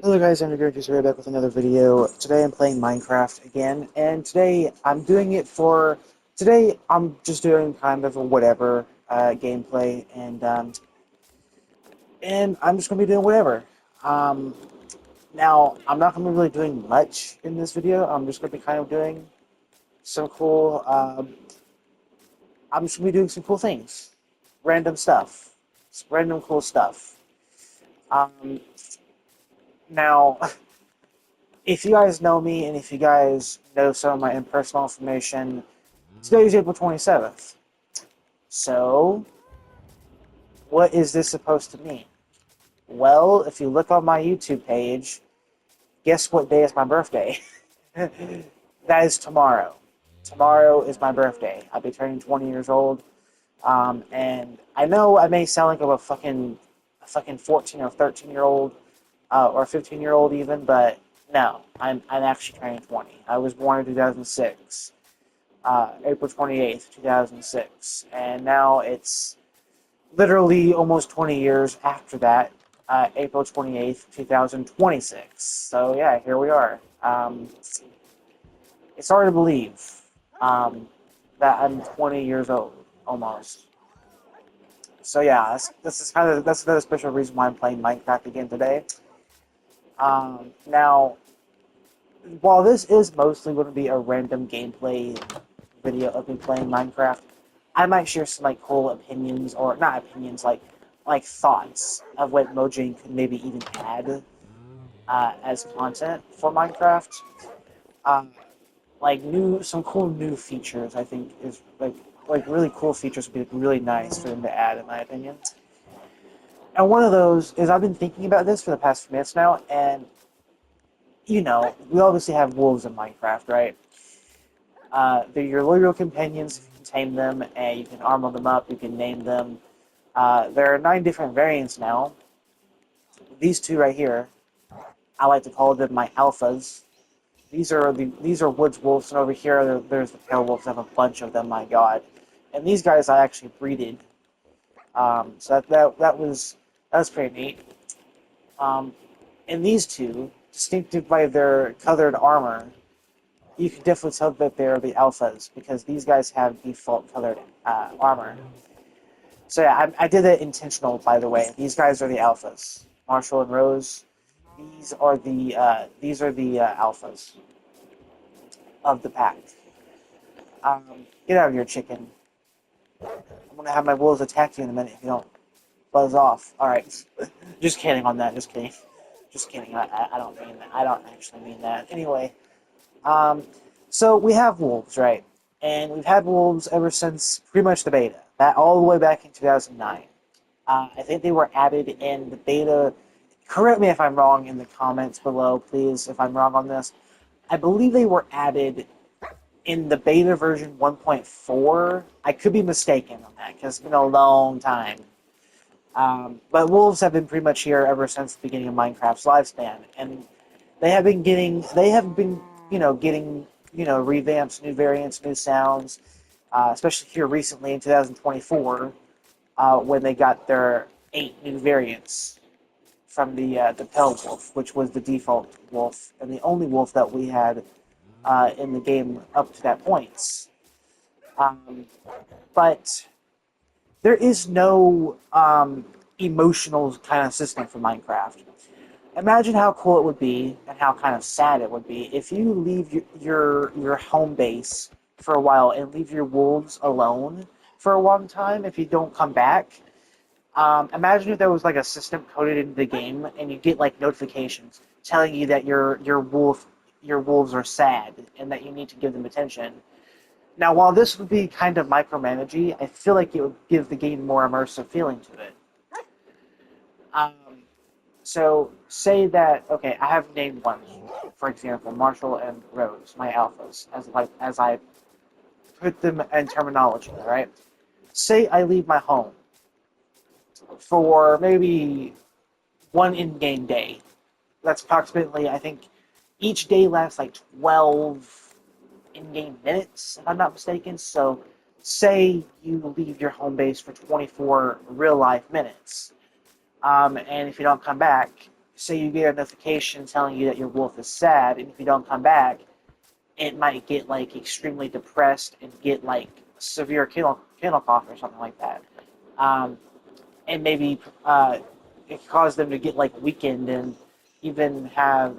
Hello guys, I'm Nagurki here back with another video. Today I'm playing Minecraft again, and today I'm doing it for... Today I'm just doing kind of a whatever gameplay, and I'm just going to be doing whatever. Um, Now, I'm not going to be really doing much in this video. I'm just going to be kind of doing some cool... I'm just going to be doing some cool things. Random stuff. Random cool stuff. Um, Now... If you guys know me, and if you guys know some of my personal information, today is April 27th. So, what is this supposed to mean? Well, if you look on my YouTube page, guess what day is my birthday? That is tomorrow. Tomorrow is my birthday. I'll be turning 20 years old. And I know I may sound like I'm a fucking 14 or 13-year-old, or 15-year-old even, but no, I'm actually turning 20. I was born in 2006, April 28th, 2006, and now it's literally almost 20 years after that, April 28th, 2026. So yeah, here we are. It's hard to believe um, that I'm 20 years old almost. So yeah, that's another special reason why I'm playing Minecraft again today. Now, while this is mostly going to be a random gameplay video of me playing Minecraft, I might share some like cool opinions, or not opinions, like thoughts of what Mojang could maybe even add as content for Minecraft. Um, like some cool new features. I think is like really cool features would be really nice for them to add, in my opinion. And one of those is I've been thinking about this for the past few minutes now, and we obviously have wolves in Minecraft, right? They're your loyal companions. You can tame them, and you can armor them up. You can name them. There are 9 different variants now. These 2 right here, I like to call them my alphas. These are woods wolves, and over here there's the pale wolves. I have a bunch of them. My God, and these guys I actually breeded. So that was pretty neat. Um, and these 2, distinctive by their colored armor, you can definitely tell that they're the alphas because these guys have default colored armor. So yeah, I did it intentional, by the way. These guys are the alphas. Marshall and Rose. These are the alphas of the pack. Get out of here, chicken. I'm gonna have my wolves attack you in a minute if you don't buzz off. All right, just kidding on that. Just kidding. Just kidding. I don't mean that. I don't actually mean that. Anyway, um, so we have wolves, right? And we've had wolves ever since pretty much the beta. That all the way back in 2009. I think they were added in the beta. Correct me if I'm wrong in the comments below, please, if I'm wrong on this. I believe they were added in the beta version 1.4. I could be mistaken on that because it's been a long time. But wolves have been pretty much here ever since the beginning of Minecraft's lifespan, and they have been getting revamps, new variants, new sounds, especially here recently in 2024, when they got their 8 new variants from the Pale Wolf, which was the default wolf and the only wolf that we had in the game up to that point. Um, but there is no emotional kind of system for Minecraft. Imagine how cool it would be, and how kind of sad it would be if you leave your home base for a while and leave your wolves alone for a long time if you don't come back. Imagine if there was like a system coded into the game, and you get like notifications telling you that your wolves are sad and that you need to give them attention. Now, while this would be kind of micromanaging, I feel like it would give the game more immersive feeling to it. Um, so, say that okay, I have named one, for example, Marshall and Rose, my alphas, as I put them in terminology. Right? Say I leave my home for maybe one in-game day. That's approximately, I think, each day lasts like 12 in-game minutes, if I'm not mistaken. So, say you leave your home base for 24 real-life minutes, and if you don't come back, say you get a notification telling you that your wolf is sad, and if you don't come back, it might get like extremely depressed and get like severe kennel cough or something like that. Um, and maybe it caused them to get like weakened and even have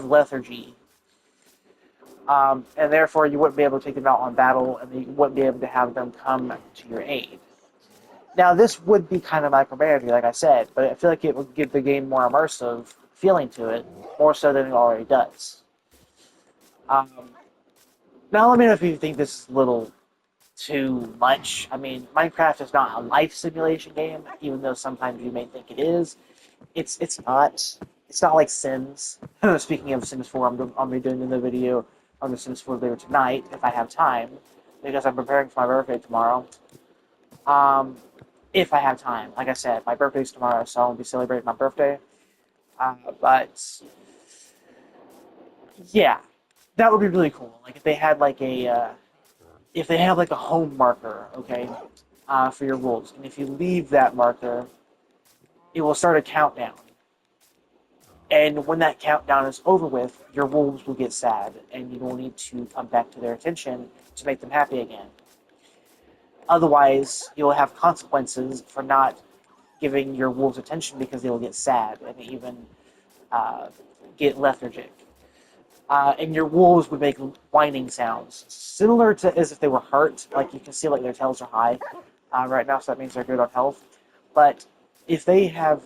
lethargy. And therefore you wouldn't be able to take them out on battle, and you wouldn't be able to have them come to your aid. Now, this would be kind of micromanaging, like I said, but I feel like it would give the game more immersive feeling to it, more so than it already does. Um, Now, let me know if you think this is a little too much. I mean, Minecraft is not a life simulation game, even though sometimes you may think it is. It's not. It's not like Sims. Speaking of Sims 4, I'll be doing another video on the Sims 4 later tonight if I have time, because I'm preparing for my birthday tomorrow. Um, if I have time, like I said, my birthday's tomorrow, so I'll be celebrating my birthday. But yeah, that would be really cool. Like if they had like if they have like a home marker, okay, for your wolves, and if you leave that marker, it will start a countdown. And when that countdown is over with, your wolves will get sad, and you will need to come back to their attention to make them happy again. Otherwise, you'll have consequences for not giving your wolves attention because they will get sad and even uh, get lethargic. And your wolves would make whining sounds, similar to as if they were hurt. Like you can see, like their tails are high right now, so that means they're good on health. But if they have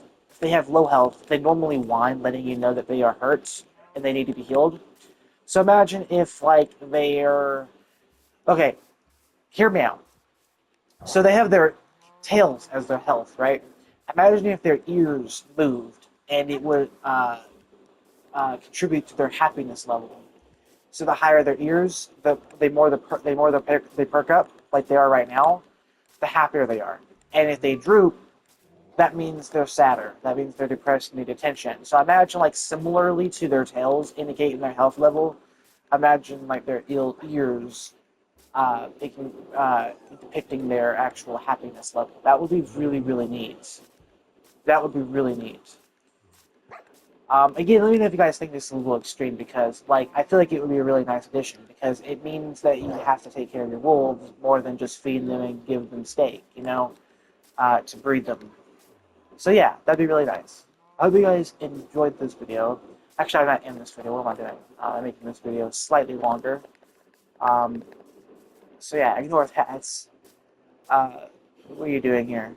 low health, they normally whine, letting you know that they are hurt and they need to be healed. So imagine if like they're okay. Hear me out. So they have their tails as their health, right? Imagine if their ears moved, and it would contribute to their happiness level. So the higher their ears, they perk up like they are right now, the happier they are. And if they droop, that means they're sadder. That means they're depressed and need attention. So imagine like similarly to their tails indicating their health level, imagine like their ears depicting their actual happiness level. That would be really, really neat. That would be really neat. Again, let me know if you guys think this is a little extreme, because, like, I feel like it would be a really nice addition, because it means that you have to take care of your wolves more than just feed them and give them steak, to breed them. So yeah, that'd be really nice. I hope you guys enjoyed this video. Actually, I'm not in this video. What am I doing? I'm making this video slightly longer. Um, so yeah, ignore hats. What are you doing here?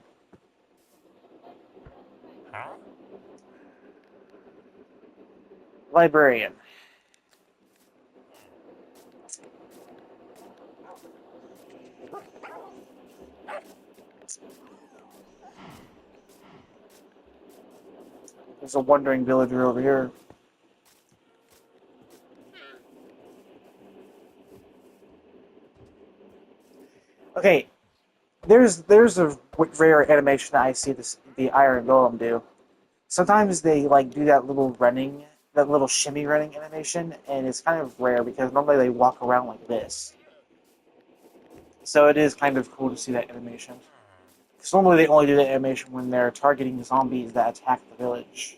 Librarian. There's a wandering villager over here. Okay, there's a rare animation that I see the Iron Golem do. Sometimes they like do that little shimmy running animation, and it's kind of rare because normally they walk around like this. So it is kind of cool to see that animation. Because normally they only do that animation when they're targeting zombies that attack the village.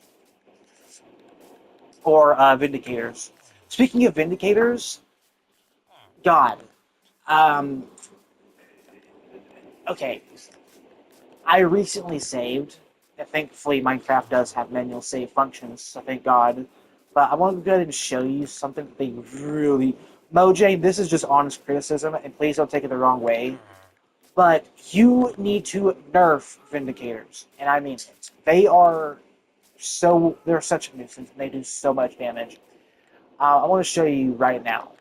Or Vindicators. Speaking of Vindicators, God. Um, okay. I recently saved. And thankfully, Minecraft does have manual save functions, so thank God. But I want to go ahead and show you something that they really... Mojang, this is just honest criticism, and please don't take it the wrong way. But you need to nerf Vindicators, and I mean it. They're such a nuisance, and they do so much damage. I want to show you right now.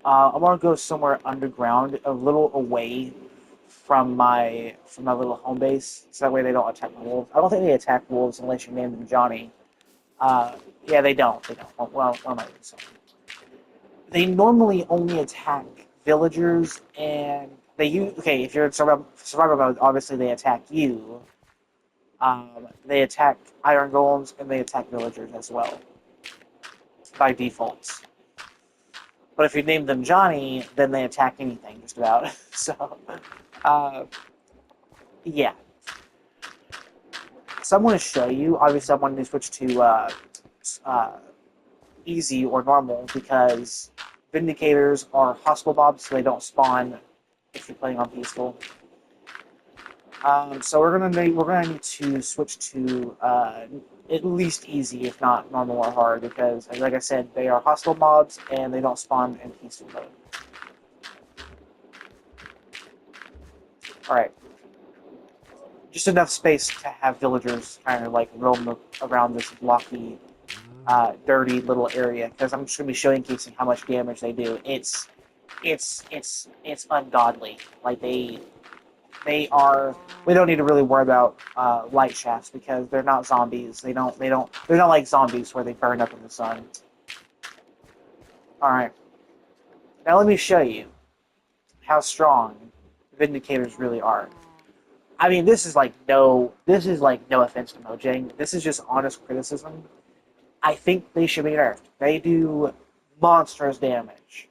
I want to go somewhere underground, a little away from my little home base, so that way they don't attack the wolves. I don't think they attack wolves unless you name them Johnny. Yeah, they don't. They don't. Well, what am I saying? They normally only attack villagers, and they use... Okay, if you're in survival mode, obviously they attack you. They attack iron golems, and they attack villagers as well, by default. But if you name them Johnny, then they attack anything, just about. So, yeah. So I'm going to show you. Obviously, I'm going to switch to uh, easy or normal because Vindicators are hostile mobs, so they don't spawn if you're playing on peaceful. So we're gonna need to switch to at least easy, if not normal or hard, because like I said, they are hostile mobs and they don't spawn in peaceful mode. All right, just enough space to have villagers kind of like roam around this blocky, dirty little area. Because I'm just gonna be showcasing how much damage they do. It's ungodly. Like they are. We don't need to really worry about light shafts because they're not zombies. They're not like zombies where they burn up in the sun. All right. Now let me show you how strong Vindicators really are. I mean, this is like no offense to Mojang. This is just honest criticism. I think they should be nerfed. They do monstrous damage.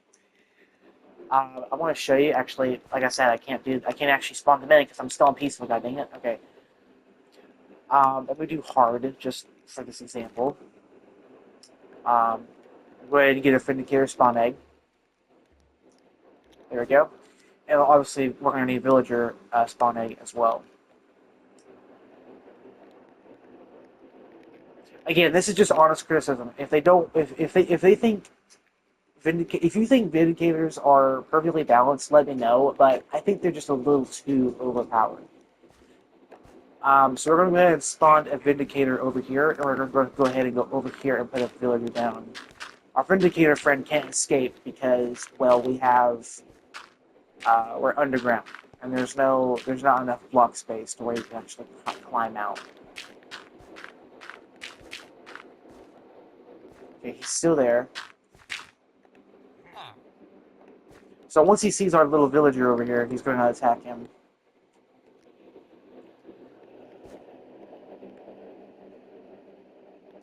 I want to show you. Actually, like I said, I can't actually spawn them in because I'm still on peaceful. God dang it. Okay. Let me do hard just for this example. Go ahead and get a Vindicator spawn egg. There we go. And obviously, we're going to need Villager spawn egg as well. Again, this is just honest criticism. If they don't, if they think if you think Vindicators are perfectly balanced, let me know. But I think they're just a little too overpowered. So we're going to go ahead and spawn a Vindicator over here, and we're going to go ahead and go over here and put a Villager down. Our Vindicator friend can't escape because, well, we're underground, and there's not enough block space to where you can actually climb out. Okay, he's still there. So once he sees our little villager over here, he's going to attack him.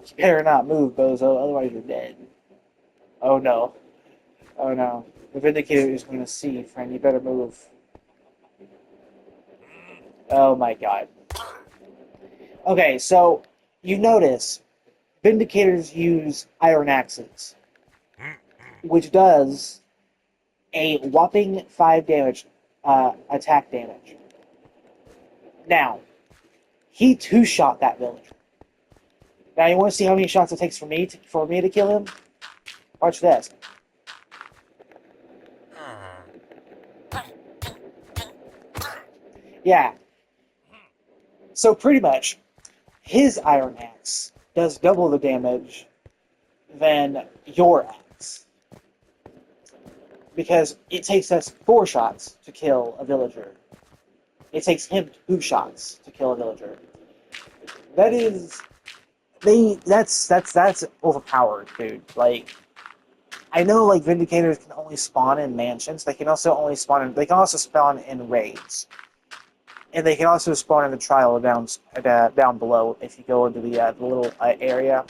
You better not move, Bozo, otherwise you're dead. Oh no. Oh no. The Vindicator is going to see, friend. You better move. Oh my god. Okay, so you notice Vindicators use iron axes, which does a whopping 5 damage, attack damage. Now, he two-shot that villager. Now, you want to see how many shots it takes for me to kill him? Watch this. Yeah. So pretty much, his iron axe does double the damage than your axe. Because it takes us 4 shots to kill a villager. It takes him 2 shots to kill a villager. That's overpowered, dude. Like, I know like Vindicators can only spawn in mansions. They can also spawn in raids. And they can also spawn in the trial down below if you go into the little area.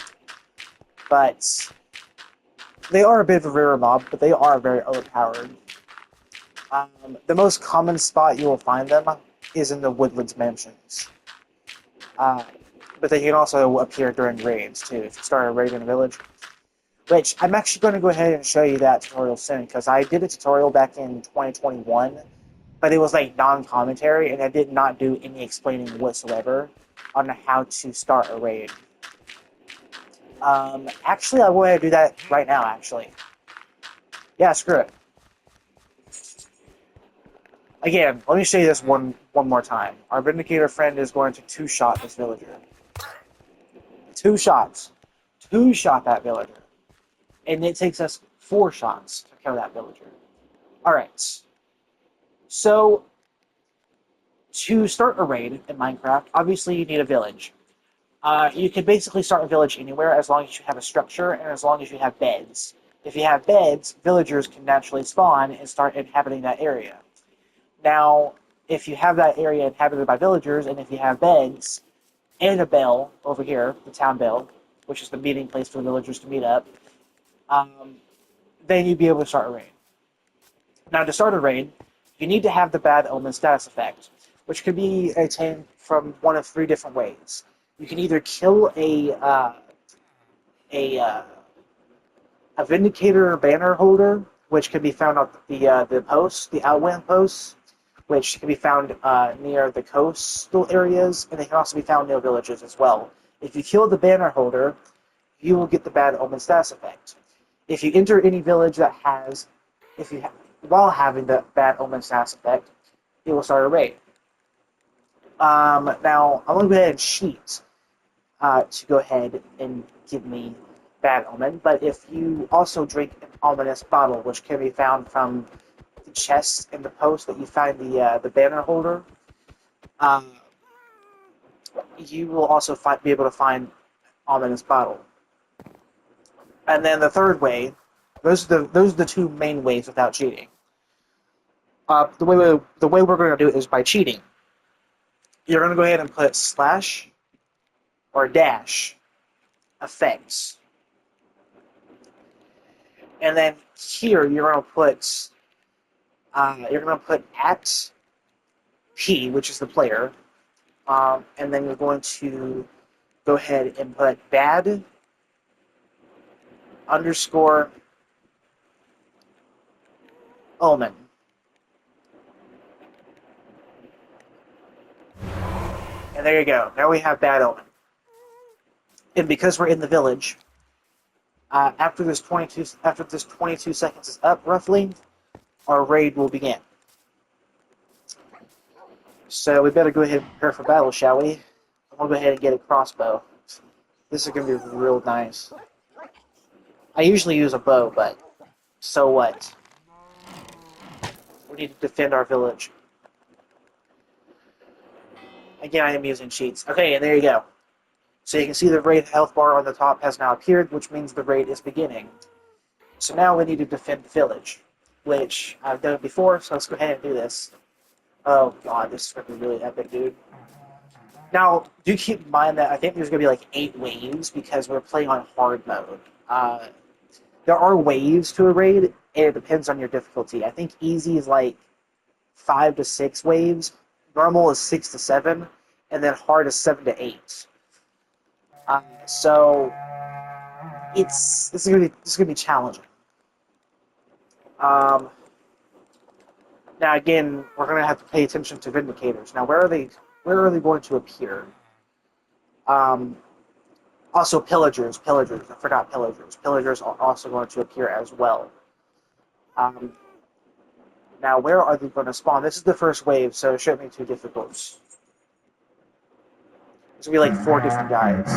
But they are a bit of a rare mob, but they are very overpowered. The most common spot you will find them is in the Woodlands mansions. But they can also appear during raids too, if you start a raid in a village. Which, I'm actually going to go ahead and show you that tutorial soon, because I did a tutorial back in 2021, but it was like non-commentary, and I did not do any explaining whatsoever on how to start a raid. Actually, I'll go ahead and do that right now, actually. Yeah, screw it. Again, let me show you this one more time. Our Vindicator friend is going to two-shot this villager. 2 shots. 2-shot that villager. And it takes us 4 shots to kill that villager. Alright. So, to start a raid in Minecraft, obviously you need a village. You can basically start a village anywhere as long as you have a structure and as long as you have beds. If you have beds, villagers can naturally spawn and start inhabiting that area. Now, if you have that area inhabited by villagers, and if you have beds, and a bell over here, the town bell, which is the meeting place for the villagers to meet up, then you'd be able to start a raid. Now, to start a raid, you need to have the Bad Omen status effect, which could be attained from one of 3 different ways. You can either kill a uh, a Vindicator banner holder, which can be found on the posts, the outland posts, which can be found near the coastal areas, and they can also be found near villages as well. If you kill the banner holder, you will get the Bad Omen status effect. If you enter any village that has, while having the Bad Omen status effect, it will start a raid. Now, I'm going to go ahead and cheat to go ahead and give me Bad Omen, but if you also drink an ominous bottle, which can be found from the chest in the post that you find the banner holder, you will also be able to find ominous bottle. And then the third way, those are the two main ways without cheating. The way we're going to do it is by cheating. You're going to go ahead and put slash or dash effects. And then here you're going to put at P, which is the player, and then you're going to go ahead and put bad underscore omen. And there you go. Now we have bad omen. And because we're in the village, after this 22 seconds is up, roughly, our raid will begin. So we better go ahead and prepare for battle, shall we? I'm gonna go ahead and get a crossbow. This is gonna be real nice. I usually use a bow, but so what? We need to defend our village. Again, I am using cheats. Okay, and there you go. So you can see the raid health bar on the top has now appeared, which means the raid is beginning. So now we need to defend the village, which I've done before, so let's go ahead and do this. Oh god, this is going to be really epic, dude. Now, do keep in mind that I think there's going to be like 8 waves because we're playing on hard mode. There are waves to a raid, and it depends on your difficulty. I think easy is like 5 to 6 waves, normal is 6 to 7, and then hard is 7 to 8. So this is gonna be challenging. Now again, we're gonna have to pay attention to Vindicators. Now where are they going to appear? Also Pillagers. I forgot Pillagers. Pillagers are also going to appear as well. Now where are they going to spawn? This is the first wave, so it shouldn't be too difficult. There's gonna be like 4 different guys.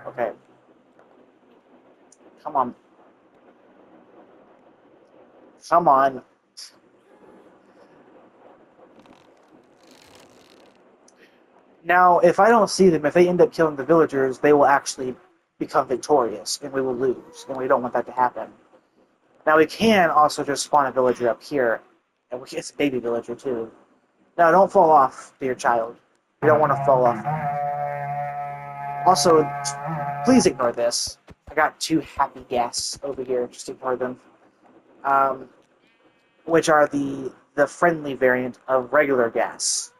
Okay. Come on. Come on. Now, if I don't see them, if they end up killing the villagers, they will actually become victorious, and we will lose, and we don't want that to happen. Now, we can also just spawn a villager up here, and it's a baby villager, too. Now, don't fall off, dear child. You don't want to fall off. Also, please ignore this. I got 2 happy guests over here. Just ignore them. Which are the friendly variant of regular gas.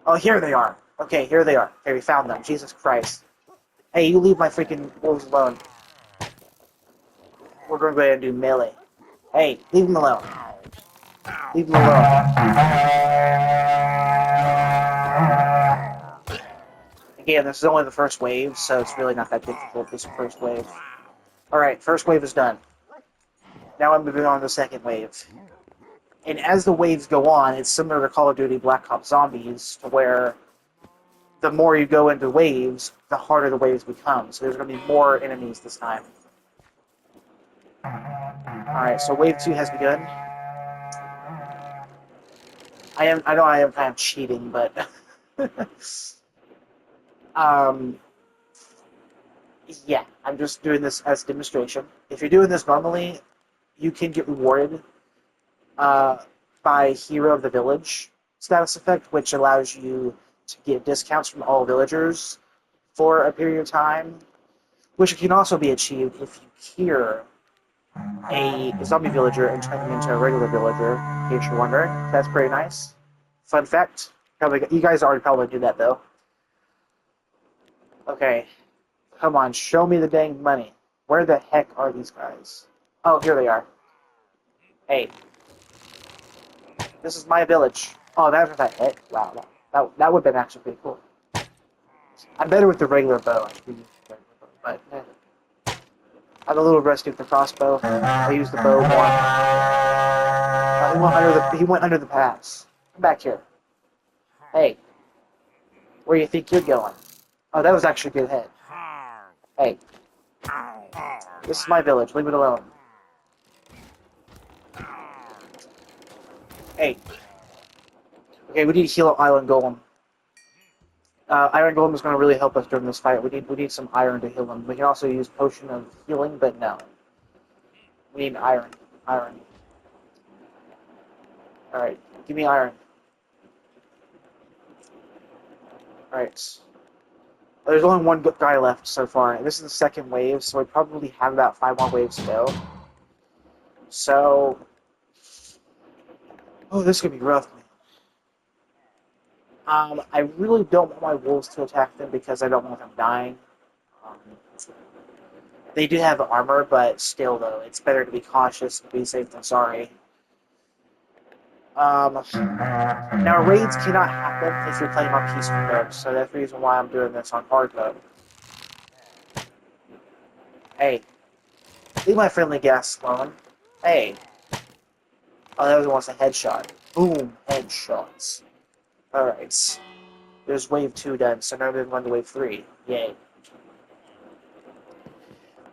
Oh, here they are. Okay, here they are. Okay, we found them. Jesus Christ. Hey, you leave my freaking wolves alone. We're going to go ahead and do melee. Hey, leave them alone. Leave them alone. Again, this is only the first wave, so it's really not that difficult, this first wave. Alright, first wave is done. Now I'm moving on to the second wave. And as the waves go on, it's similar to Call of Duty Black Ops Zombies, to where the more you go into waves, the harder the waves become. So there's going to be more enemies this time. Alright, so wave 2 has begun. I know I am kind of cheating, but yeah, I'm just doing this as a demonstration. If you're doing this normally, you can get rewarded by Hero of the Village status effect, which allows you to get discounts from all villagers for a period of time, which can also be achieved if you cure a zombie villager and turn them into a regular villager, in case you're wondering. That's pretty nice. Fun fact. Probably, you guys already probably do that, though. Okay. Come on, show me the dang money. Where the heck are these guys? Oh, here they are. Hey. This is my village. Oh, that's what that hit. Wow. That would have been actually pretty cool. I'm better with the regular bow. But, I'm a little rusty with the crossbow. I use the bow more. He went under the pass. Come back here. Hey. Where do you think you're going? Oh, that was actually a good hit. Hey. This is my village. Leave it alone. Hey. Okay, we need to heal Island Golem. Iron Golem is going to really help us during this fight. We need some iron to heal him. We can also use Potion of Healing, but no. We need iron. Iron. Alright, give me iron. Alright. There's only one guy left so far. This is the second wave, so we probably have about 5 more waves to go. So... Oh, this is going to be rough, man. I really don't want my wolves to attack them because I don't want them dying. They do have armor, but still, though, it's better to be cautious and be safe than sorry. Now, raids cannot happen if you're playing on peaceful mode, so that's the reason why I'm doing this on hard mode. Hey, leave my friendly gas alone. Hey. Oh, that was almost a headshot. Boom, headshots. Alright. There's wave 2 done, so now we're going to wave 3. Yay.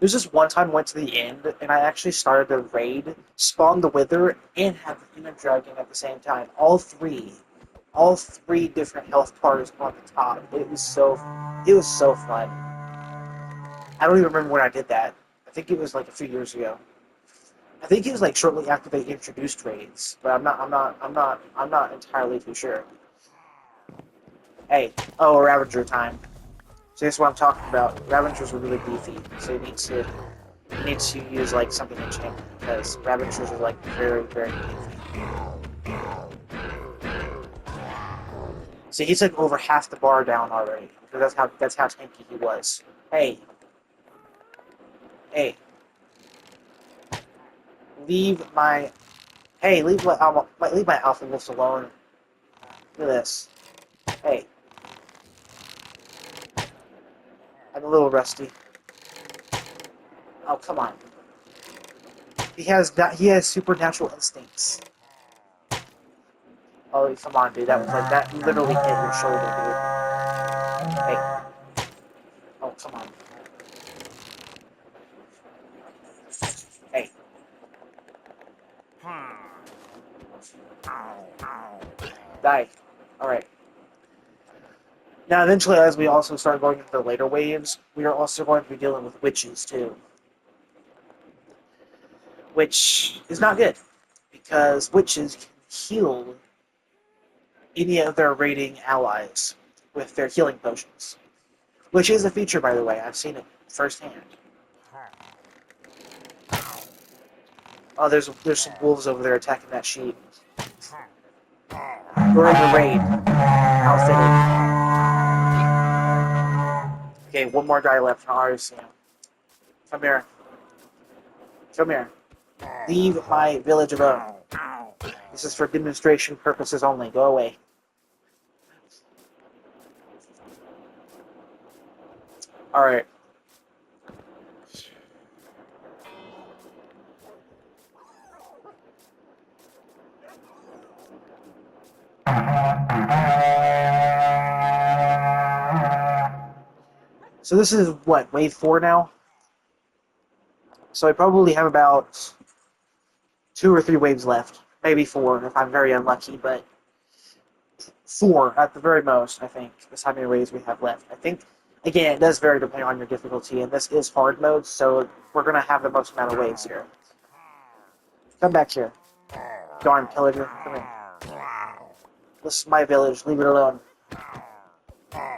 There's this one time I went to the end, and I actually started the raid, spawned the Wither, and had the Demon Dragon at the same time. All three different health bars on the top. It was so fun. I don't even remember when I did that. I think it was like a few years ago. I think it was like shortly after they introduced raids, but I'm not entirely too sure. Hey, oh, Ravager time. So that's what I'm talking about. Ravagers are really beefy, so you need to use like something enchanted because Ravagers are like very, very beefy. See, he's like over half the bar down already. That's how tanky he was. Hey. Leave my alpha wolves alone. Look at this. Hey. I'm a little rusty. Oh, come on. He has supernatural instincts. Oh, come on, dude. That literally hit your shoulder, dude. Hey. Oh, come on. Hey. Die. Alright. Now, eventually, as we also start going into the later waves, we are also going to be dealing with witches, too. Which is not good, because witches can heal any of their raiding allies with their healing potions. Which is a feature, by the way. I've seen it firsthand. Oh, there's some wolves over there attacking that sheep. We're in the raid. Outfitted. Okay, one more guy left. I already see him. Come here. Come here. Leave my village alone. This is for demonstration purposes only. Go away. Alright. So this is, what, wave 4 now? So I probably have about 2 or 3 waves left. Maybe 4 if I'm very unlucky, but 4 at the very most, I think, is how many waves we have left. I think, again, it does vary depending on your difficulty, and this is hard mode, so we're going to have the most amount of waves here. Come back here. Darn pillager, come here. This is my village, leave it alone.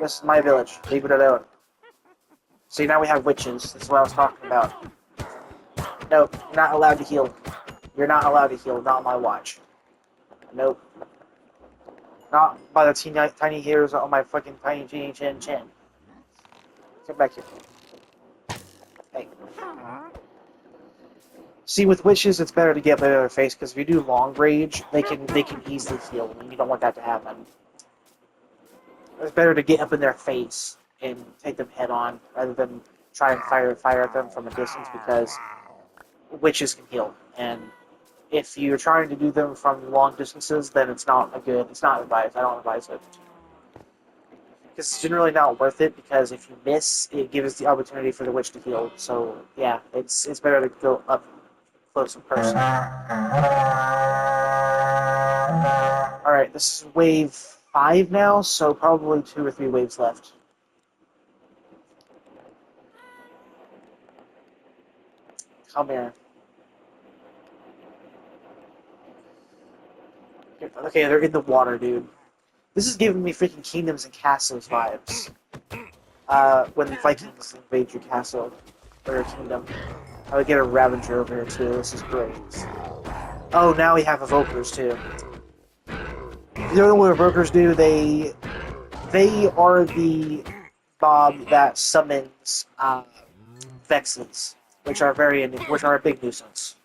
This is my village, leave it alone. See, now we have witches. This is what I was talking about. Nope, you're not allowed to heal. You're not allowed to heal, not on my watch. Nope. Not by the tiny hairs on my fucking tiny chin. Come back here. Hey. See, with witches, it's better to get by their face, because if you do long rage, they can easily heal, and you don't want that to happen. It's better to get up in their face and take them head on, rather than try and fire at them from a distance, because witches can heal, and if you're trying to do them from long distances, then it's not advised. I don't advise it. Because it's generally not worth it, because if you miss, it gives the opportunity for the witch to heal. So, yeah, it's better to go up close and personal. Alright, this is wave 5 now, so probably 2 or 3 waves left. Come here. Okay, they're in the water, dude. This is giving me freaking Kingdoms and Castles vibes. When the Vikings invade your castle, or your kingdom. I would get a Ravager over here, too. This is great. Oh, now we have Evokers, too. You know what Evokers do? They are the mob that summons Vexes, which are a big nuisance.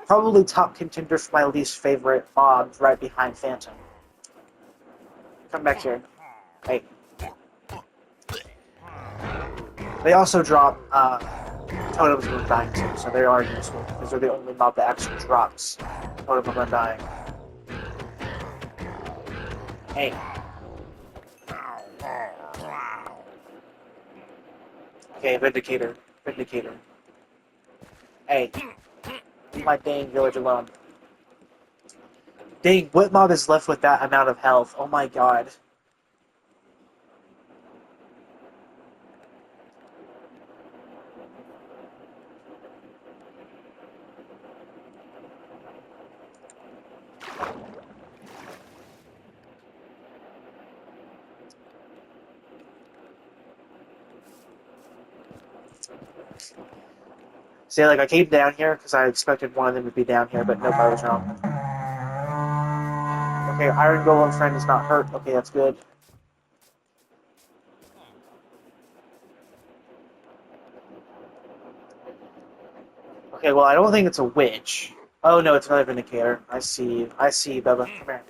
Probably top contender for my least favorite mobs, right behind Phantom. Come back here. Hey. They also drop Totems of Undying too, so they are useful, because they're the only mob that actually drops Totem of Undying. Hey. Okay, Vindicator. Hey. Leave my dang village alone. Dang, what mob is left with that amount of health? Oh my god. See, like, I came down here because I expected one of them to be down here, but nope, I was wrong. Okay, Iron Golem friend is not hurt. Okay, that's good. Okay, well, I don't think it's a witch. Oh, no, it's another Vindicator. I see you, Bubba. Come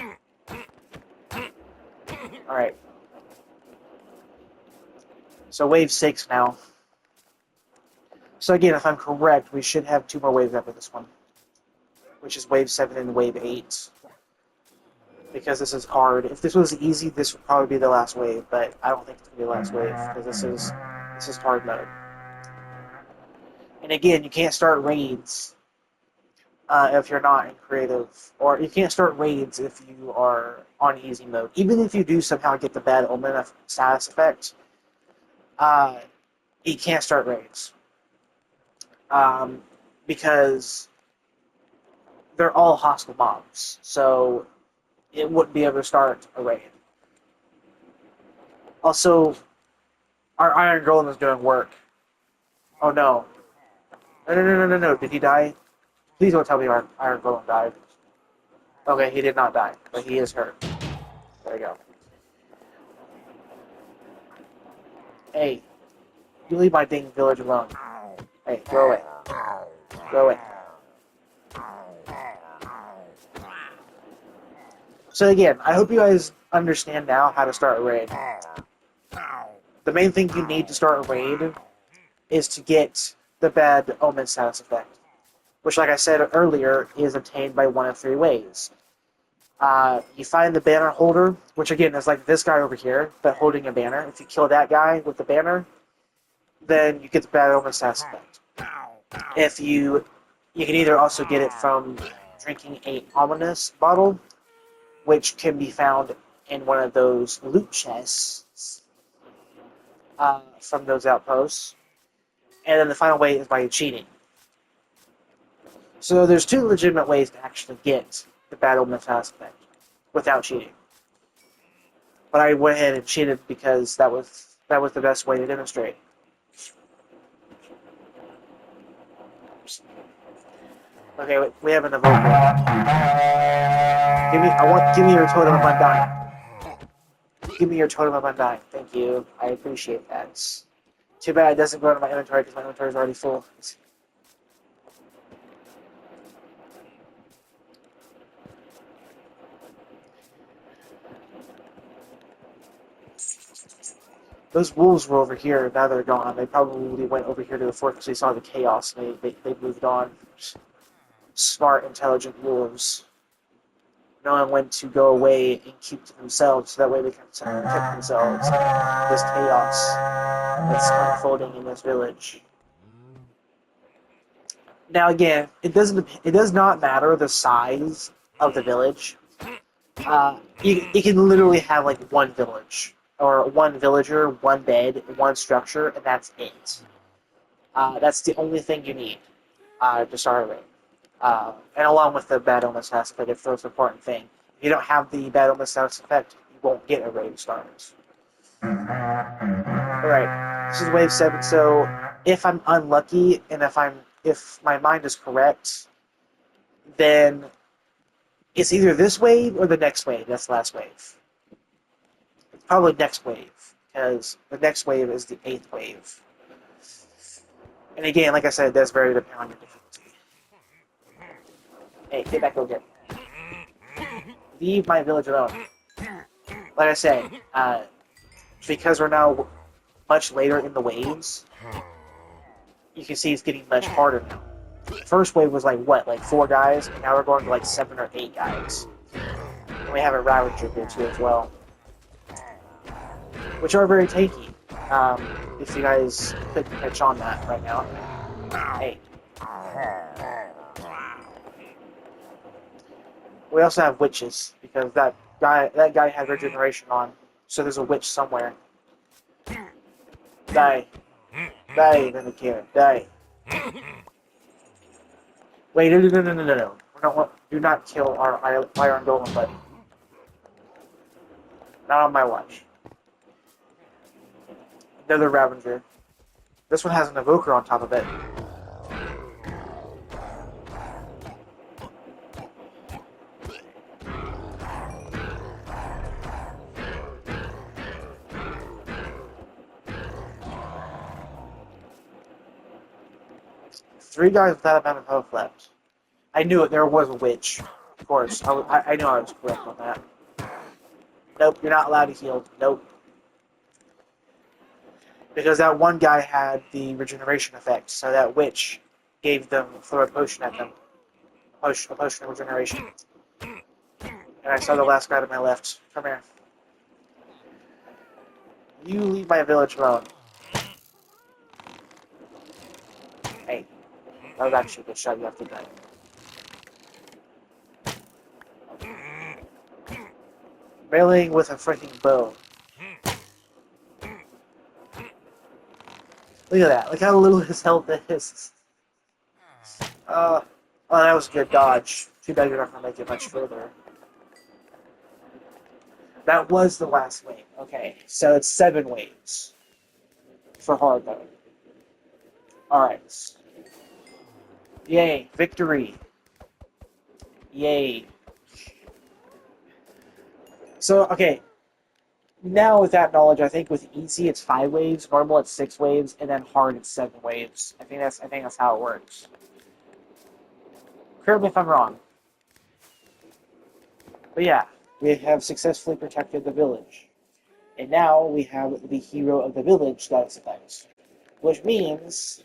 here. Alright. So, wave 6 now. So, again, if I'm correct, we should have 2 more waves after this one, which is wave 7 and wave 8. Because this is hard. If this was easy, this would probably be the last wave, but I don't think it's going to be the last wave, because this is hard mode. And again, you can't start raids if you're not in creative, or you can't start raids if you are on easy mode. Even if you do somehow get the bad omen status effect, you can't start raids. Because they're all hostile mobs, so it wouldn't be able to start a raid. Also, our Iron Golem is doing work. Oh no. No. Did he die? Please don't tell me our Iron Golem died. Okay, he did not die, but he is hurt. There you go. Hey, you leave my dang village alone. Hey, go away. Go away. So again, I hope you guys understand now how to start a raid. The main thing you need to start a raid is to get the bad omen status effect, which, like I said earlier, is obtained by one of 3 ways. You find the banner holder, which again is like this guy over here, but holding a banner. If you kill that guy with the banner, then you get the bad omen status effect. If you can either also get it from drinking a ominous bottle, which can be found in one of those loot chests from those outposts. And then the final way is by cheating. So there's 2 legitimate ways to actually get the bad omen aspect without cheating. But I went ahead and cheated because that was the best way to demonstrate. Okay, wait, we have an evoker. Give me your totem of undying. Give me your totem of undying. Thank you. I appreciate that. Too bad it doesn't go into my inventory because my inventory is already full. Those wolves were over here. Now they're gone. They probably went over here to the fort because they saw the chaos and they moved on. Smart, intelligent wolves. Knowing when to go away and keep to themselves so that way they can protect themselves. This chaos that's unfolding in this village. Now again, it does not matter the size of the village. You can literally have like one village or one villager, one bed, one structure, and that's it. That's the only thing you need to start with. And along with the bad illness aspect, it's the most important thing. If you don't have the bad illness effect, you won't get a raid stars. Alright, this is wave 7, so if I'm unlucky and if my mind is correct, then it's either this wave or the next wave. That's the last wave. It's probably next wave, because the next wave is the 8th wave. And again, like I said, it does vary depending on your difficulty. Hey, get back over here. Leave my village alone. Like I said, because we're now much later in the waves, you can see it's getting much harder now. First wave was like 4 guys, and now we're going to like 7 or 8 guys. And we have a Ravager here too as well, which are very tanky. If you guys couldn't catch on that right now. Hey. We also have witches, because that guy had regeneration on, so there's a witch somewhere. Die. Die, Vindicare. Die. Wait, no. Do not kill our Iron Golem buddy. Not on my watch. Another Ravager. This one has an Evoker on top of it. Three guys without amount of health left. I knew it. There was a witch. Of course. I know I was correct on that. Nope, you're not allowed to heal. Nope. Because that one guy had the regeneration effect, so that witch gave them, throw a potion at them. A potion of regeneration. And I saw the last guy to my left. Come here. You leave my village alone. Hey. That was actually a good shot. You have to die. Railing with a freaking bow. Look at that. Look how little his health is. Oh, that was a good dodge. Too bad you're not going to make it much further. That was the last wave. Okay, so it's 7 waves for hard mode. Alright. Yay, victory. Yay. So, okay. Now with that knowledge, I think with easy it's 5 waves, normal it's 6 waves, and then hard it's 7 waves. I think that's how it works. Correct me if I'm wrong. But yeah, we have successfully protected the village. And now we have the hero of the village that select. Which means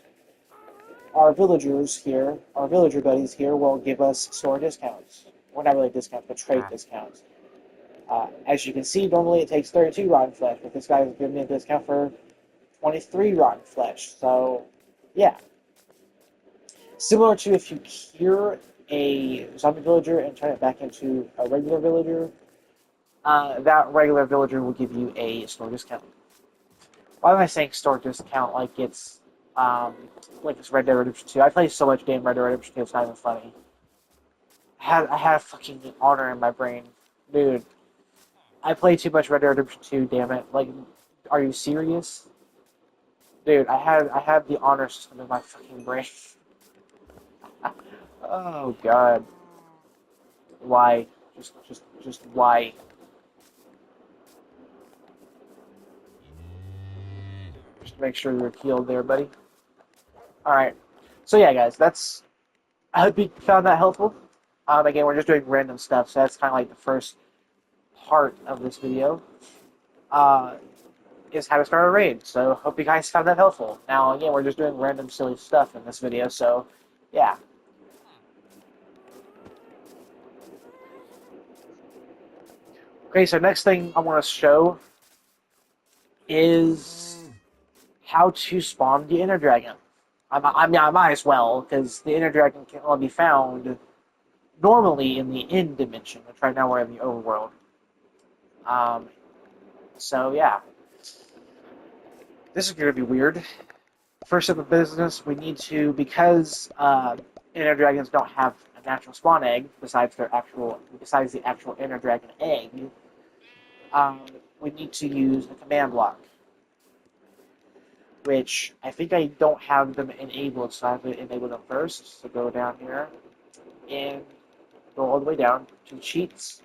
our villagers here, our villager buddies here, will give us store discounts. Well, not really discounts, but trade discounts. As you can see, normally it takes 32 rotten flesh, but this guy is giving me a discount for 23 rotten flesh. So, yeah. Similar to if you cure a zombie villager and turn it back into a regular villager, that regular villager will give you a store discount. Why am I saying store discount like it's Red Dead Redemption 2? I play so much damn Red Dead Redemption 2, it's not even funny. I have fucking honor in my brain. Dude, I play too much Red Dead Redemption 2, damn it. Like, are you serious? Dude, I have the honor system in my fucking brain. Oh God. Why? Just why? Just make sure you're healed there, buddy. All right. So yeah, guys, that's. I hope you found that helpful. Again, we're just doing random stuff, so that's kind of like the first part of this video. Uh, is how to start a raid. So hope you guys found that helpful. Now, again, we're just doing random silly stuff in this video, so yeah. Okay, so next thing I want to show is how to spawn the Ender Dragon. I might as well, because the Ender Dragon can only be found normally in the End Dimension, which right now we're in the Overworld. Um, so yeah. This is going to be weird. First up of business, we need to, because Ender Dragons don't have a natural spawn egg, besides the actual Ender Dragon egg, we need to use a command block, which I think I don't have them enabled, so I have to enable them first. So go down here and go all the way down to cheats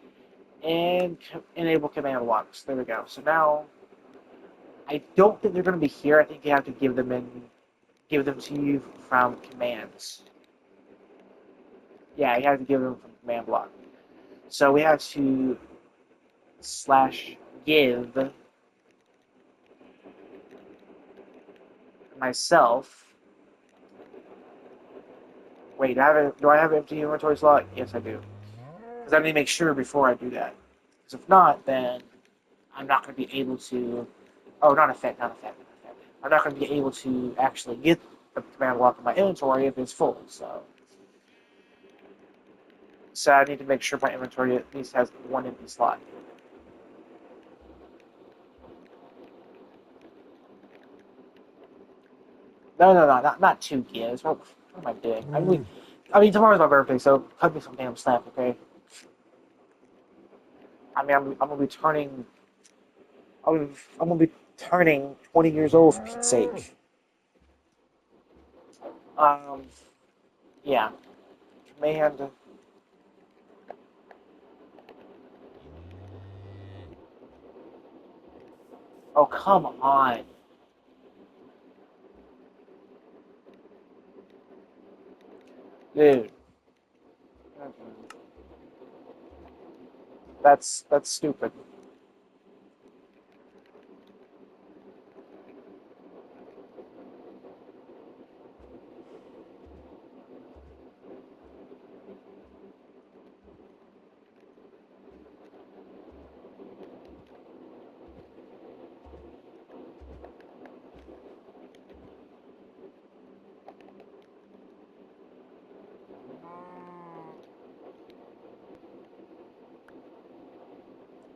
and enable command blocks. There we go. So now I don't think they're going to be here. I think you have to give them to you from commands. Yeah, you have to give them from command block. So we have to /give myself. Wait, do I have an empty inventory slot? Yes, I do. Because I need to make sure before I do that. Because if not, then I'm not going to be able to. Oh, not effect. I'm not going to be able to actually get the command block in my inventory if it's full. So I need to make sure my inventory at least has one empty slot. No, not 2 gigs. What am I doing? I mean, tomorrow's my birthday, so cut me some damn slack, okay? I mean, I'm gonna be turning. I'm gonna be turning 20 years old for Pete's sake. Um, yeah. Command. Oh, come on. Dude. That's stupid.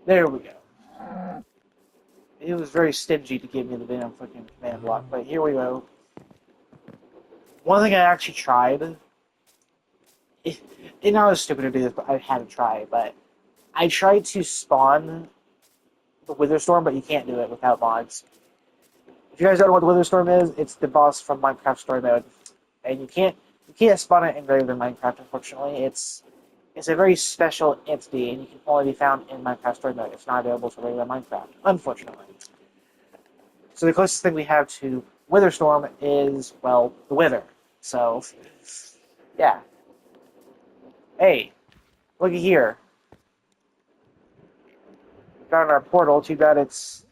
There we go. It was very stingy to give me the damn fucking command block, but here we go. One thing I actually tried. It was stupid to do this, but I had to try. But I tried to spawn the Witherstorm, but you can't do it without mods. If you guys don't know what the Witherstorm is, it's the boss from Minecraft Story Mode, and you can't spawn it in regular Minecraft. Unfortunately, it's a very special entity, and you can only be found in Minecraft Story Mode. It's not available to regular Minecraft, unfortunately. So the closest thing we have to Witherstorm is, well, the Wither. So, yeah. Hey, looky here. Found our portal. Too bad it's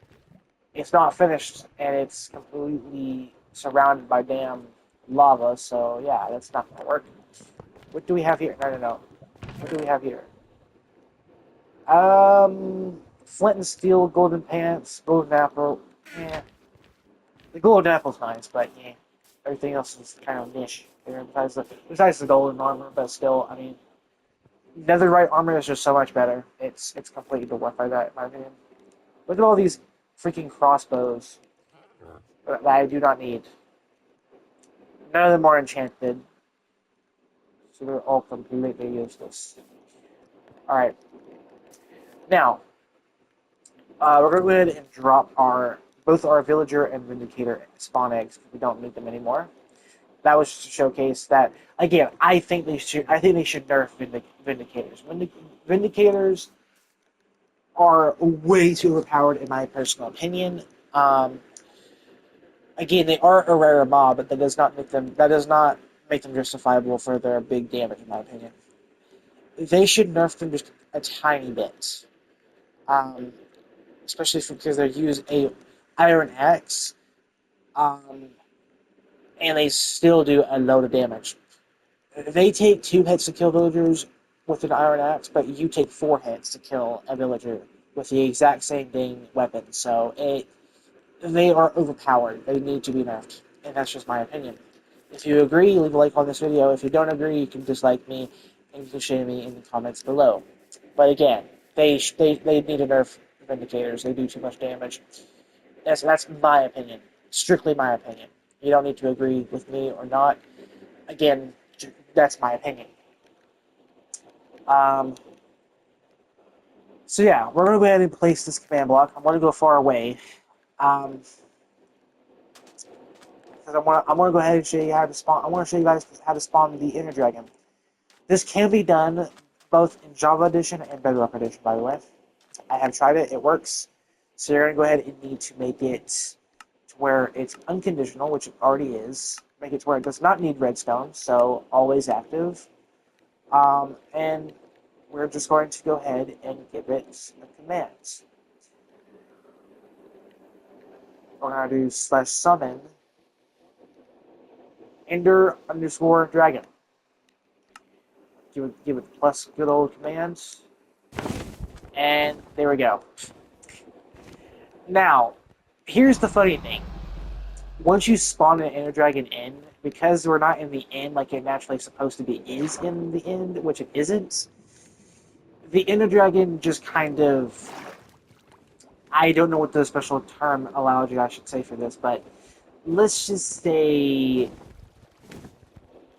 not finished and it's completely surrounded by damn lava. So yeah, that's not gonna work. What do we have here? No. What do we have here? Flint and steel, golden pants, golden apple. Yeah, the golden apple's nice, but yeah, everything else is kind of niche there. Besides the golden armor, but still, I mean, netherite armor is just so much better. It's completely dwarfed by that, in my opinion. Look at all these freaking crossbows that I do not need. None of them are enchanted, so they're all completely useless. Alright. Now, we're going to go ahead and drop both our villager and vindicator spawn eggs because we don't need them anymore. That was just to showcase that. Again, I think they should. I think they should nerf Vindicators. Vindicators are way too overpowered, in my personal opinion. Um, Again, they are a rare mob, but that does not make them. That does not make them justifiable for their big damage, in my opinion. They should nerf them just a tiny bit, um, especially because they use a Iron Axe, um, and they still do a load of damage. They take 2 hits to kill villagers with an Iron Axe, but you take 4 hits to kill a villager with the exact same dang weapon. So they are overpowered. They need to be nerfed, and that's just my opinion. If you agree, leave a like on this video. If you don't agree, you can dislike me, and you can shame me in the comments below. But again, they need to nerf Vindicators. They do too much damage. That's my opinion. Strictly my opinion. You don't need to agree with me or not. Again, that's my opinion. Um, so yeah, we're going to go ahead and place this command block. I'm going to go far away. Because I want to go ahead and show you how to spawn. I want to show you guys how to spawn the Ender Dragon. This can be done both in Java Edition and Bedrock Edition, by the way. I have tried it. It works. So you're going to go ahead and need to make it to where it's unconditional, which it already is. Make it to where it does not need redstone, so always active. And we're just going to go ahead and give it a command. We're going to do /summon Ender_Dragon. Give it plus good old commands. And there we go. Now, here's the funny thing. Once you spawn an Ender Dragon in, because we're not in the end like it naturally supposed to be is in the end, which it isn't, the Ender Dragon just kind of... I don't know what the special term analogy I should say for this, but let's just say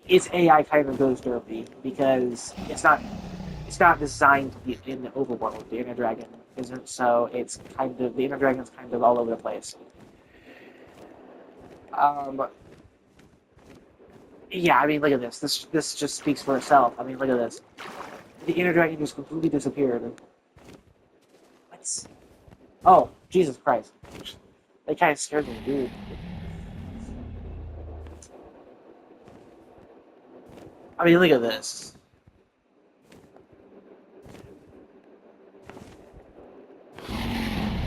its AI kind of goes derpy because it's not designed to be in the overworld. The Ender Dragon isn't, so it's kind of the Ender Dragon's kind of all over the place. Yeah, I mean, look at this. This just speaks for itself. I mean, look at this. The Ender Dragon just completely disappeared. What? Oh, Jesus Christ! They kind of scared me, dude. I mean, look at this.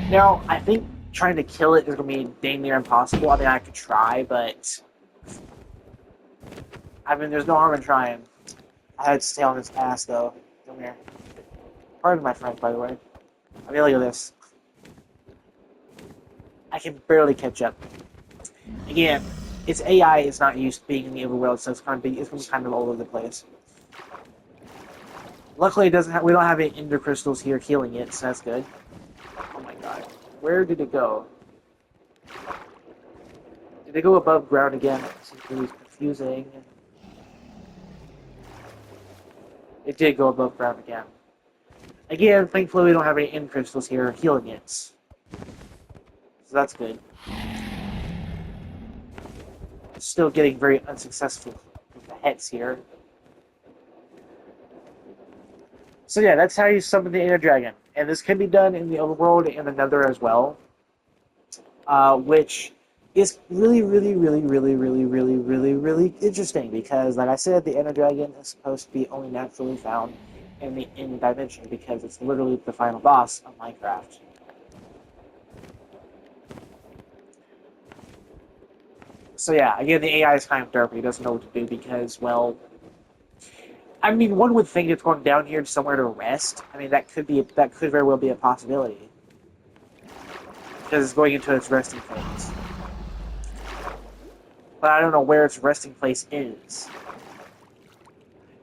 Now, I think trying to kill it is going to be dang near impossible. I mean, I could try, but... I mean, there's no harm in trying. I had to stay on his ass, though. Come here. Pardon my French, by the way. I mean, look at this. I can barely catch up. Again, its AI is not used to being in the overworld, so it's going to be kind of all over the place. Luckily, it doesn't. We don't have any ender crystals here healing it, so that's good. Oh my god, where did it go? Did it go above ground again? This is really confusing. It did go above ground again. Again, thankfully, we don't have any end crystals here healing it, so that's good. Still getting very unsuccessful with the heads here. So yeah, that's how you summon the Ender Dragon. And this can be done in the overworld and the Nether as well. Which is really, really, really, really, really, really, really, really interesting because, like I said, the Ender Dragon is supposed to be only naturally found in the End Dimension because it's literally the final boss of Minecraft. So yeah, again, the AI is kind of derpy. It doesn't know what to do because, well, I mean, one would think it's going down here somewhere to rest. I mean, that could very well be a possibility because it's going into its resting place. But I don't know where its resting place is.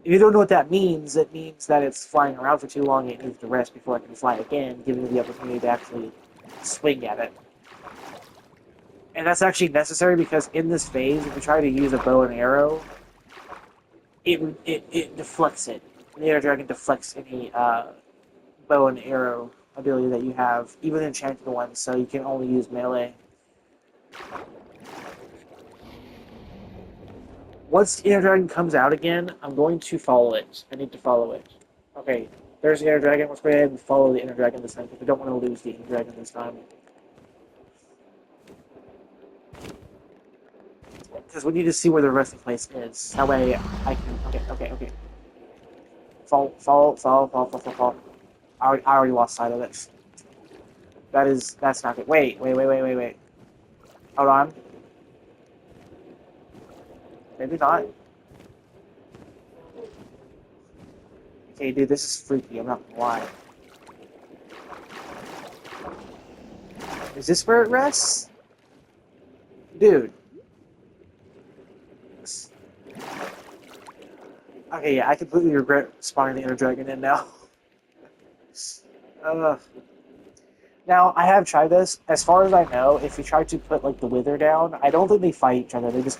If you don't know what that means, it means that it's flying around for too long and it needs to rest before it can fly again, giving you the opportunity to actually swing at it. And that's actually necessary because in this phase, if you try to use a bow and arrow, it deflects it. The Ender Dragon deflects any bow and arrow ability that you have, even enchanted ones, so you can only use melee. Once the Inner Dragon comes out again, I'm going to follow it. I need to follow it. Okay, there's the Inner Dragon. Let's go ahead and follow the Inner Dragon this time because we don't want to lose the Inner Dragon this time. Because we need to see where the rest of the place is. That way I can... Okay. Fall. I already lost sight of it. That's not good. Wait. Hold on. Maybe not. Okay, dude, this is freaky. I'm not gonna lie. Is this where it rests? Dude. Okay, yeah, I completely regret spawning the Inner Dragon in now. Now, I have tried this. As far as I know, if you try to put, like, the Wither down, I don't think they fight each other. They just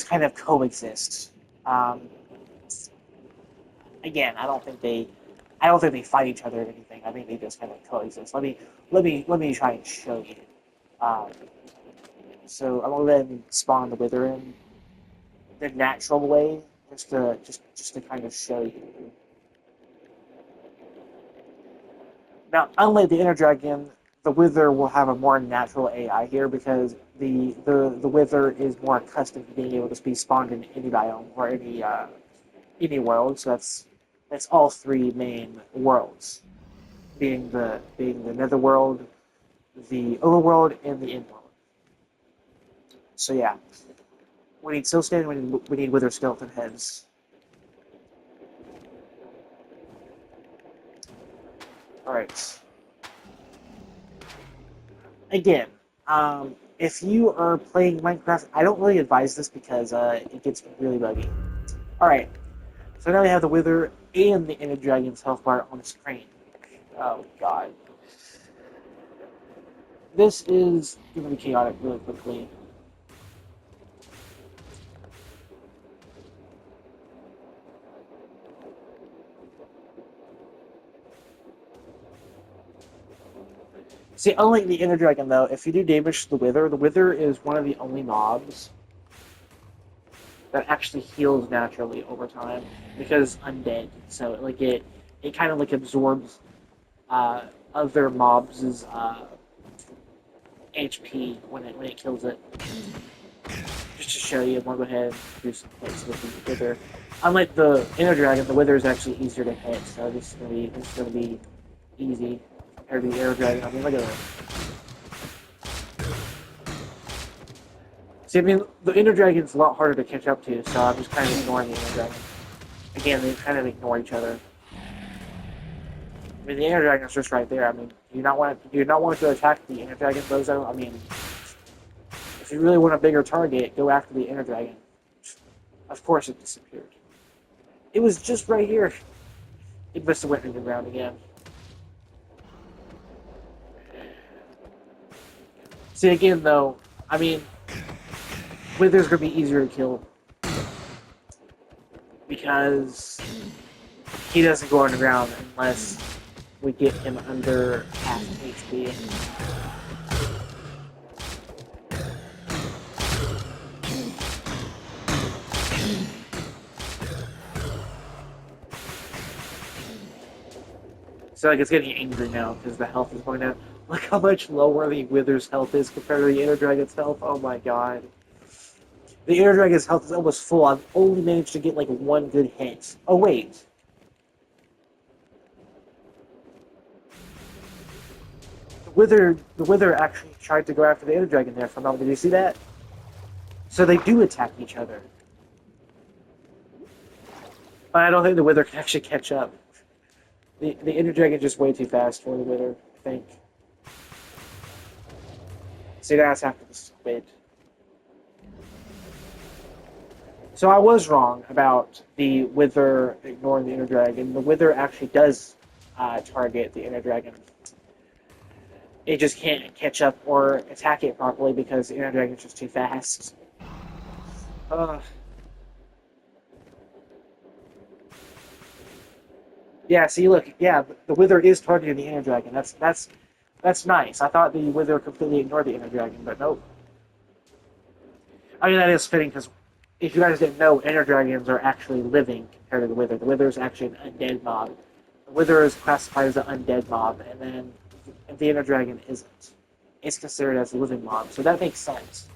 kind of coexist. Again, I don't think they fight each other or anything. I think they just kind of coexist. Let me try and show you. So I'm gonna go ahead and spawn the Wither in the natural way, just to kind of show you. Now, unlike the Inner Dragon, the Wither will have a more natural AI here because the Wither is more accustomed to being able to be spawned in any biome or any world. So that's all three main worlds, being the Netherworld, the Overworld, and the Inworld. So yeah, we need Silkstain, we need Wither skeleton heads. Alright. Again, if you are playing Minecraft, I don't really advise this because it gets really buggy. Alright, so now we have the Wither and the Inner Dragon's health bar on the screen. Oh god. This is going to be chaotic really quickly. See, unlike the Inner Dragon, though, if you do damage to the Wither is one of the only mobs that actually heals naturally over time because undead. So, like, it kind of like absorbs other mobs' HP when it kills it. Just to show you, I'm gonna go ahead and do some hits with the Wither. Unlike the Inner Dragon, the Wither is actually easier to hit, so this is gonna be easy. Or the Inner Dragon. I mean, look at that. See, I mean, the Inner Dragon's a lot harder to catch up to, so I'm just kind of ignoring the Inner Dragon. Again, they kind of ignore each other. I mean, the Inner Dragon's just right there. I mean, do you not want to attack the Inner Dragon, Bozo? I mean, if you really want a bigger target, go after the Inner Dragon. Of course it disappeared. It was just right here. It must have went underground again. See, again, though, I mean, Wither's going to be easier to kill because he doesn't go underground unless we get him under half HP. So, like, it's getting angry now because the health is going down. Look how much lower the Wither's health is compared to the Inner Dragon's health. Oh my god. The Inner Dragon's health is almost full. I've only managed to get like one good hit. Oh wait. The Wither actually tried to go after the Inner Dragon there for a moment. Did you see that? So they do attack each other. But I don't think the Wither can actually catch up. The Inner Dragon is just way too fast for the Wither, I think. See, that's after the squid. So I was wrong about the Wither ignoring the Inner Dragon. The Wither actually does target the Inner Dragon. It just can't catch up or attack it properly because the Inner Dragon is just too fast. Yeah, see, look, yeah, the Wither is targeting the Inner Dragon. That's nice. I thought the Wither completely ignored the Inner Dragon, but nope. I mean, that is fitting because if you guys didn't know, Ender Dragons are actually living compared to the Wither. The Wither is actually an undead mob. The Wither is classified as an undead mob, and then the Ender Dragon isn't. It's considered as a living mob, so that makes sense.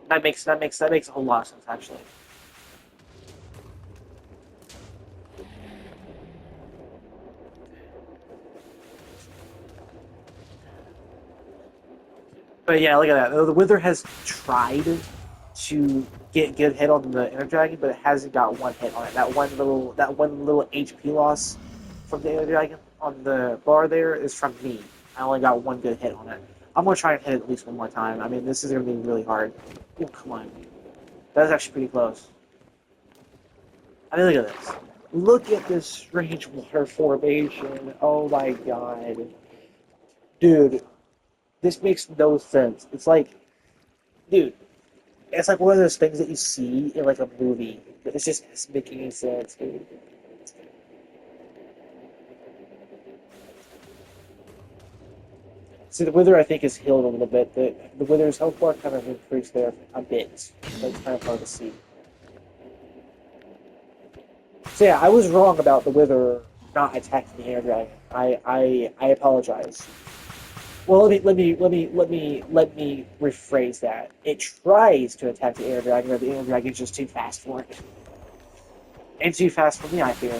That makes a whole lot of sense, actually. But yeah, look at that. The Wither has tried to get good hit on the Ender Dragon, but it hasn't got one hit on it. That one little HP loss from the Ender Dragon on the bar there is from me. I only got one good hit on it. I'm gonna try and hit it at least one more time. I mean, this is gonna be really hard. Oh, come on. That's actually pretty close. I mean, look at this. Look at this strange water formation. Oh my god. Dude, this makes no sense. It's like, dude, it's like one of those things that you see in like a movie. It's just it's making any sense, dude. See, the Wither I think is healed a little bit. The Wither's health bar kind of increased there a bit, but it's kind of hard to see. So yeah, I was wrong about the Wither not attacking the Air Dragon. I apologize. Well, let me rephrase that. It tries to attack the Air Dragon, but the Air Dragon is just too fast for it, and too fast for me. I fear.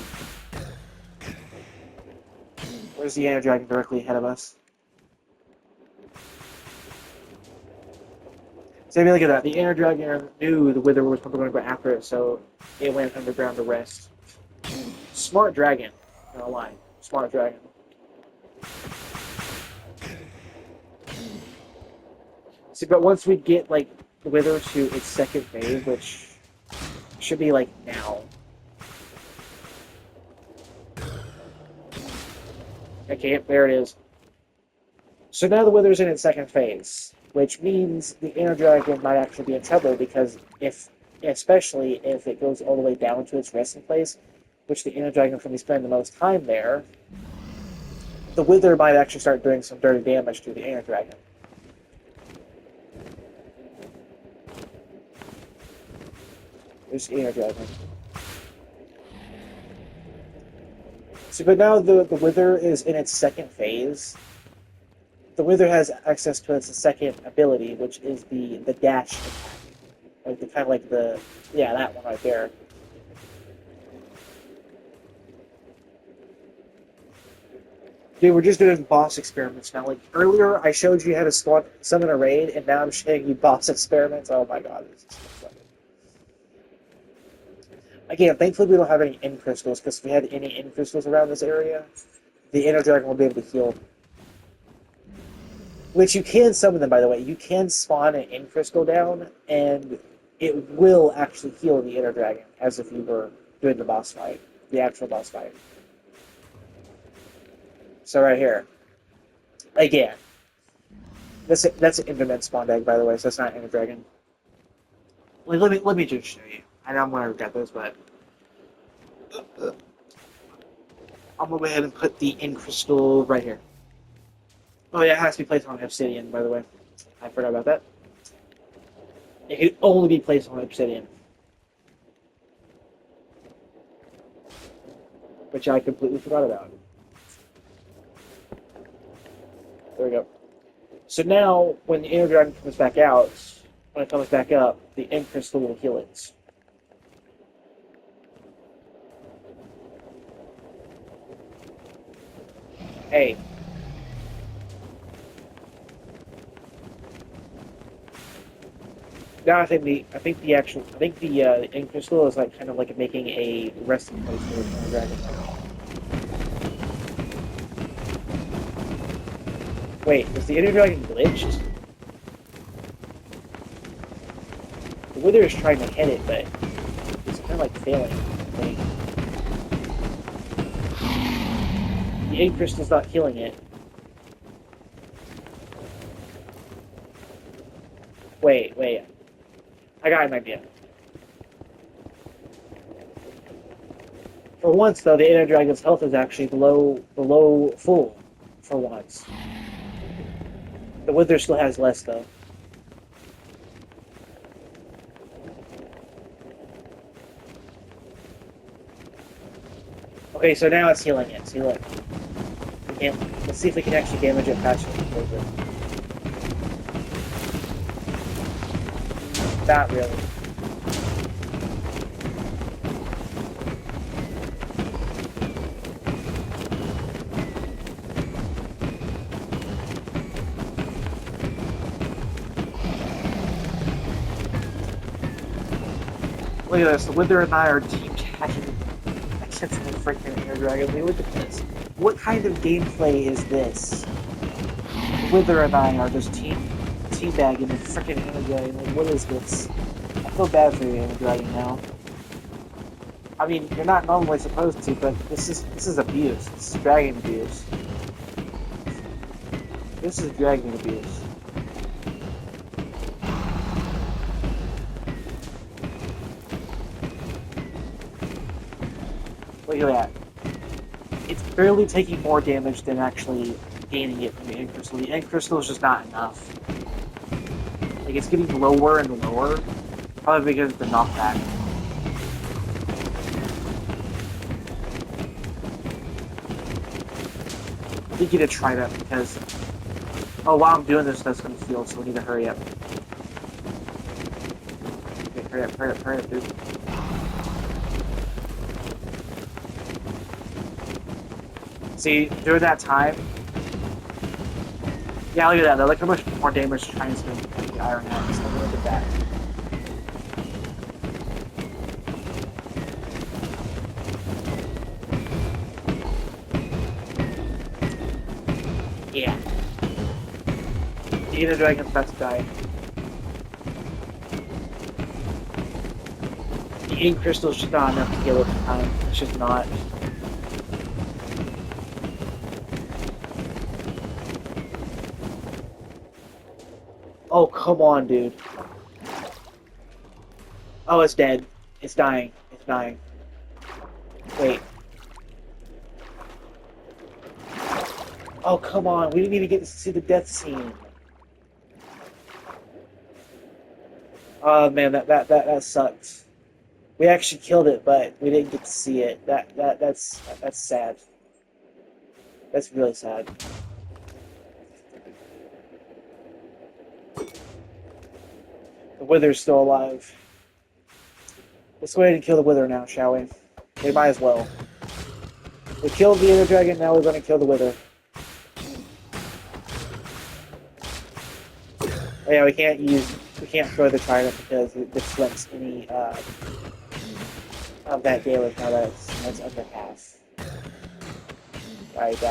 Where's the Air Dragon directly ahead of us? So maybe look at that. The Air Dragon knew the Wither was probably going to go after it, so it went underground to rest. Smart dragon. No lie. Smart dragon. See, but once we get like the Wither to its second phase, which should be like now. Okay, there it is. So now the Wither's in its second phase, which means the Inner Dragon might actually be in trouble because especially if it goes all the way down to its resting place, which the Inner Dragon can be spending the most time there, the Wither might actually start doing some dirty damage to the Inner Dragon. There's the Inner Dragon. So, but now the Wither is in its second phase. The Wither has access to its second ability, which is the dash attack. Like the kind of like the that one right there. Dude, we're just doing boss experiments now. Like earlier, I showed you how to summon a raid, and now I'm showing you boss experiments. Oh my god, this is so funny. Again, thankfully we don't have any end crystals, because if we had any end crystals around this area, the Inner Dragon will be able to heal. Which you can summon them, by the way. You can spawn an end crystal down, and it will actually heal the Inner Dragon, as if you were doing the boss fight, the actual boss fight. So right here, again, that's an Enderman spawned egg, by the way. So that's not Inner Dragon. Like, let me just show you. I know I'm gonna regret this, but I'm gonna go ahead and put the end crystal right here. Oh yeah, it has to be placed on obsidian, by the way. I forgot about that. It can only be placed on obsidian. Which I completely forgot about. There we go. So now, when the Inner Dragon comes back out, when it comes back up, the end crystal will heal it. Hey. Now I think the end crystal is like kind of like making a resting place for the Inner Dragon. Wait, is the Inner Dragon glitched? The Wither is trying to hit it, but it's kind of like failing. Like, the End Crystal's not healing it. Wait. I got an idea. For once, though, the Inner Dragon's health is actually below full. For once. The Wither still has less, though. Okay, so now it's healing it. See, look. We can, let's see if we can actually damage it faster than Clover. Not really. Look at this. The Wither and I are team attacking against the freaking Ender Dragon. Look at this. What kind of gameplay is this? The Wither and I are just teabagging the freaking Ender Dragon. Like, what is this? I feel bad for you, Ender Dragon, now. I mean, you're not normally supposed to, but this is abuse. This is dragon abuse. This is dragon abuse. Look at that. It's barely taking more damage than actually gaining it from the End Crystal. The End Crystal is just not enough. Like, it's getting lower and lower, probably because of the knockback. I think you need to try that because... Oh, while I'm doing this, that's going to heal, so we need to hurry up. Okay, hurry up, dude. See, during that time... Yeah, look at that. Look how much more damage trying to do the Iron Axe. Look at that. Yeah. The Ender Dragon's about to die. The Ink Crystal's just not enough to kill it at the time. It's just not. Oh, come on, dude. Oh, it's dead. It's dying. It's dying. Wait. Oh, come on. We didn't even get to see the death scene. Oh, man, that sucks. We actually killed it, but we didn't get to see it. That's sad. That's really sad. The Wither's still alive. Let's go ahead and kill the Wither now, shall we? We might as well. We killed the Ender Dragon, now we're going to kill the Wither. Oh, yeah, we can't throw the trident because it deflects any of that damage now that's under half. Die. Look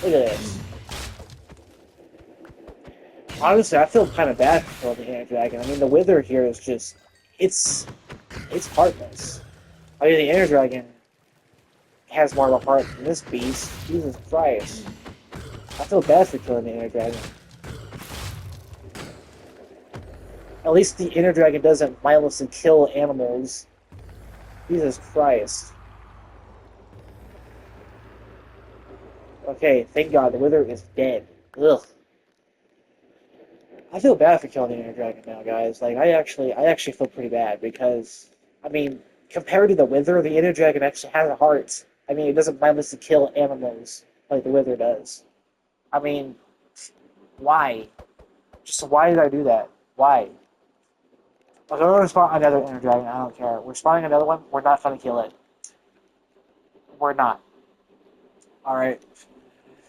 at this. Honestly, I feel kind of bad for killing the Ender Dragon. I mean, the Wither here is just... It's heartless. I mean, the Ender Dragon has more of a heart than this beast. Jesus Christ. I feel bad for killing the Ender Dragon. At least the Ender Dragon doesn't mindlessly kill animals. Jesus Christ. Okay, thank God, the Wither is dead. Ugh. I feel bad for killing the Ender Dragon now, guys. Like, I actually feel pretty bad because, I mean, compared to the Wither, the Ender Dragon actually has a heart. I mean, it doesn't mindlessly kill animals like the Wither does. I mean, why? Just why did I do that? Why? Okay, we're gonna spawn another Ender Dragon. I don't care. We're spawning another one. We're not gonna kill it. We're not. All right.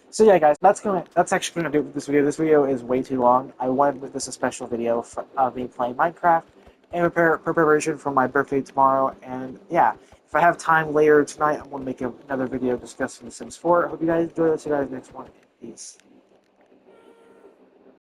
So yeah, guys, that's actually gonna do it with this video. This video is way too long. I wanted to make this a special video of me playing Minecraft and preparation for my birthday tomorrow. And yeah, if I have time later tonight, I'm gonna make another video discussing The Sims 4. I hope you guys enjoy this. See you guys next one. Peace.